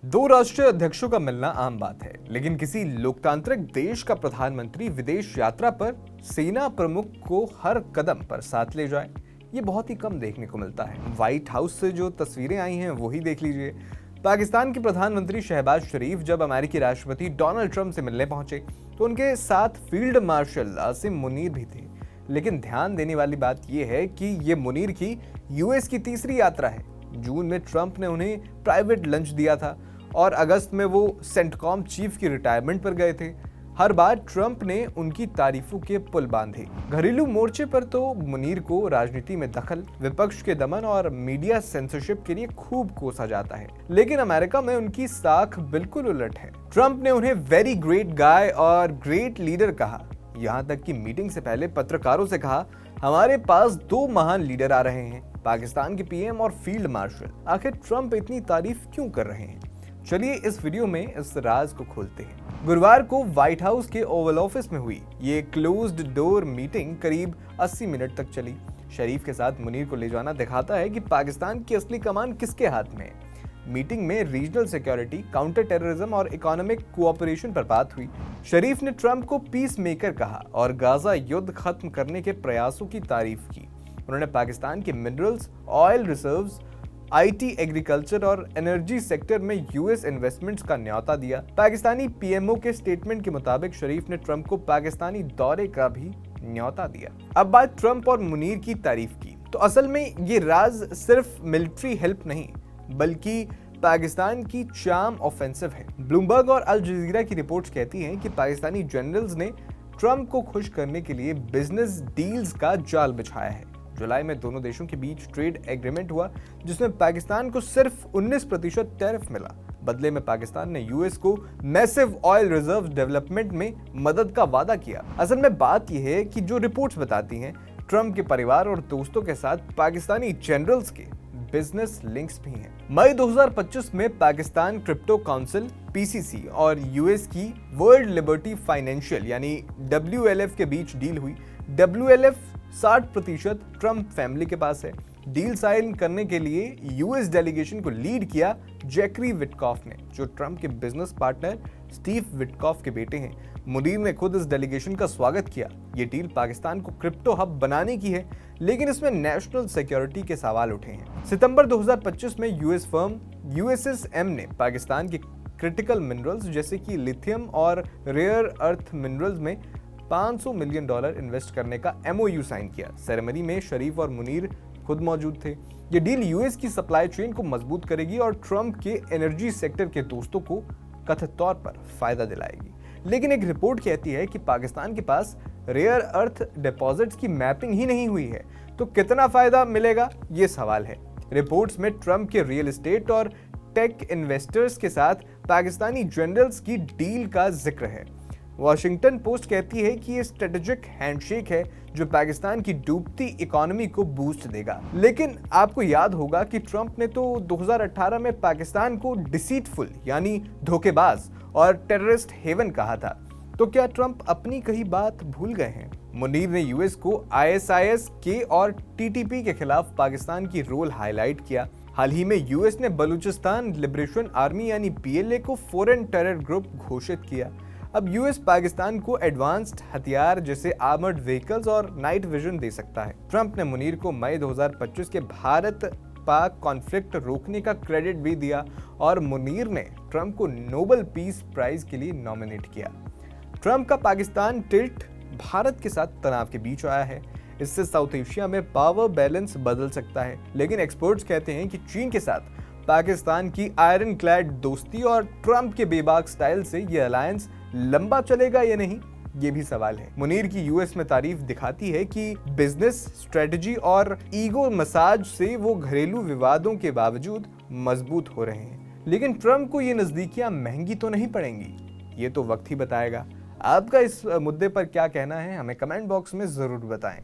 दो राष्ट्रीय अध्यक्षों का मिलना आम बात है, लेकिन किसी लोकतांत्रिक देश का प्रधानमंत्री विदेश यात्रा पर सेना प्रमुख को हर कदम पर साथ ले जाए, ये बहुत ही कम देखने को मिलता है। व्हाइट हाउस से जो तस्वीरें आई हैं वो ही देख लीजिए। पाकिस्तान के प्रधानमंत्री शहबाज शरीफ जब अमेरिकी राष्ट्रपति डोनाल्ड ट्रंप से मिलने पहुंचे तो उनके साथ फील्ड मार्शल आसिम मुनीर भी थे। लेकिन ध्यान देने वाली बात यह है कि ये मुनीर की यूएस की तीसरी यात्रा है। जून में ट्रंप ने उन्हें प्राइवेट लंच दिया था और अगस्त में वो सेंटकॉम चीफ की रिटायरमेंट पर गए थे। हर बार ट्रंप ने उनकी तारीफों के पुल बांधे। घरेलू मोर्चे पर तो मुनीर को राजनीति में दखल, विपक्ष के दमन और मीडिया सेंसरशिप के लिए खूब कोसा जाता है, लेकिन अमेरिका में उनकी साख बिल्कुल उलट है। ट्रंप ने उन्हें वेरी ग्रेट गाय और ग्रेट लीडर कहा। यहाँ तक कि मीटिंग से पहले पत्रकारों से कहा, हमारे पास दो महान लीडर आ रहे हैं, पाकिस्तान के पीएम और फील्ड मार्शल। आखिर ट्रंप इतनी तारीफ क्यों कर रहे हैं? चलिए इस वीडियो में इस राज को खोलते हैं। गुरुवार को व्हाइट हाउस के ओवल ऑफिस में हुई ये क्लोज्ड डोर मीटिंग करीब 80 मिनट तक चली। शरीफ के साथ मुनीर को ले जाना दिखाता है कि पाकिस्तान की असली कमान किसके हाथ में है। मीटिंग में रीजनल सिक्योरिटी, काउंटर टेररिज्म और इकोनॉमिक कोऑपरेशन पर बात हुई। शरीफ ने ट्रंप को पीस मेकर कहा और गाजा युद्ध खत्म करने के प्रयासों की तारीफ की। उन्होंने पाकिस्तान के minerals, oil reserves, IT, agriculture और एनर्जी सेक्टर में यूएस इन्वेस्टमेंट्स का न्योता दिया। पाकिस्तानी पीएमओ के स्टेटमेंट के मुताबिक शरीफ ने ट्रंप को पाकिस्तानी दौरे का भी न्योता दिया। अब बात ट्रंप और मुनीर की तारीफ की, तो असल में ये राज सिर्फ मिलिट्री हेल्प नहीं बल्कि पाकिस्तान की चार्म ऑफेंसिव है। ब्लूमबर्ग और अल जजीरा की रिपोर्ट्स कहती हैं कि पाकिस्तानी जनरल्स ने ट्रंप को खुश करने के लिए बिजनेस डील्स का जाल बिछाया है। जुलाई में दोनों देशों के बीच ट्रेड एग्रीमेंट हुआ जिसमें पाकिस्तान को सिर्फ 19% टैरिफ मिला। बदले में पाकिस्तान ने यूएस को मैसिव ऑयल रिजर्व डेवलपमेंट में मदद का वादा किया। असल में बात यह है कि जो रिपोर्ट्स बताती हैं, ट्रंप के परिवार और दोस्तों के साथ पाकिस्तानी जनरल्स के बिजनेस लिंक्स भी हैं। मई 2025 में पाकिस्तान क्रिप्टो काउंसिल पीसीसी और यूएस की वर्ल्ड लिबर्टी फाइनेंशियल यानी WLF के बीच डील हुई। WLF 60% ट्रंप फैमिली के पास है। डील साइन करने के लिए यूएस डेलीगेशन को लीड किया जैकरी विटकॉफ ने, जो ट्रंप के बिजनेस पार्टनर स्टीव विटकॉफ के बेटे हैं। मुनीर ने खुद इस डेलीगेशन का स्वागत किया। ये डील पाकिस्तान को क्रिप्टो हब बनाने की है, लेकिन इसमें नेशनल सिक्योरिटी के सवाल उठे हैं। सितंबर 2025 में यूएस फर्म USSM ने पाकिस्तान के क्रिटिकल मिनरल्स जैसे कि लिथियम और रेयर अर्थ मिनरल्स में $500 मिलियन इन्वेस्ट करने का MOU साइन किया। सेरेमनी में शरीफ और मुनीर खुद मौजूद थे। ये डील यूएस की सप्लाई चेन को मजबूत करेगी और ट्रंप के एनर्जी सेक्टर के दोस्तों को कथित तौर पर फायदा दिलाएगी। लेकिन एक रिपोर्ट कहती है कि पाकिस्तान के पास रेयर अर्थ डिपॉजिट्स की मैपिंग ही नहीं हुई है, तो कितना फायदा मिलेगा, ये सवाल है। रिपोर्ट्स में ट्रंप के रियल एस्टेट और टेक इन्वेस्टर्स के साथ पाकिस्तानी जनरल्स की डील का जिक्र है। वॉशिंगटन पोस्ट कहती है कि ये स्ट्रेटेजिक हैंडशेक है जो पाकिस्तान की डूबती इकोनॉमी को बूस्ट देगा। लेकिन आपको याद होगा कि ट्रंप ने तो 2018 में पाकिस्तान को डिसीटफुल यानी धोखेबाज और टेररिस्ट हेवन कहा था। तो क्या ट्रंप अपनी कही बात भूल गए हैं? मुनीर ने यूएस को ISIS के और TTP के खिलाफ पाकिस्तान की रोल हाईलाइट किया। हाल ही में यूएस ने बलूचिस्तान लिबरेशन आर्मी यानी PLA को फॉरेन टेरर ग्रुप घोषित किया। अब यूएस पाकिस्तान को एडवांस्ड हथियार जैसे आर्मर्ड व्हीकल्स और नाइट विजन दे सकता है। ट्रंप ने मुनीर को मई 2025 के भारत पाक कॉन्फ्लिक्ट रोकने का क्रेडिट भी दिया और मुनीर ने ट्रंप को नोबेल पीस प्राइज के लिए नॉमिनेट किया। ट्रंप का पाकिस्तान टिल्ट भारत के साथ तनाव के बीच आया है। इससे साउथ एशिया में पावर बैलेंस बदल सकता है। लेकिन एक्सपर्ट्स कहते हैं कि चीन के साथ पाकिस्तान की आयरन क्लैड दोस्ती और ट्रंप के बेबाक स्टाइल से ये अलायंस लंबा चलेगा या नहीं, ये भी सवाल है। मुनीर की यूएस में तारीफ दिखाती है कि बिजनेस स्ट्रेटजी और ईगो मसाज से वो घरेलू विवादों के बावजूद मजबूत हो रहे हैं। लेकिन ट्रंप को ये नजदीकियां महंगी तो नहीं पड़ेंगी, ये तो वक्त ही बताएगा। आपका इस मुद्दे पर क्या कहना है, हमें कमेंट बॉक्स में जरूर बताएं।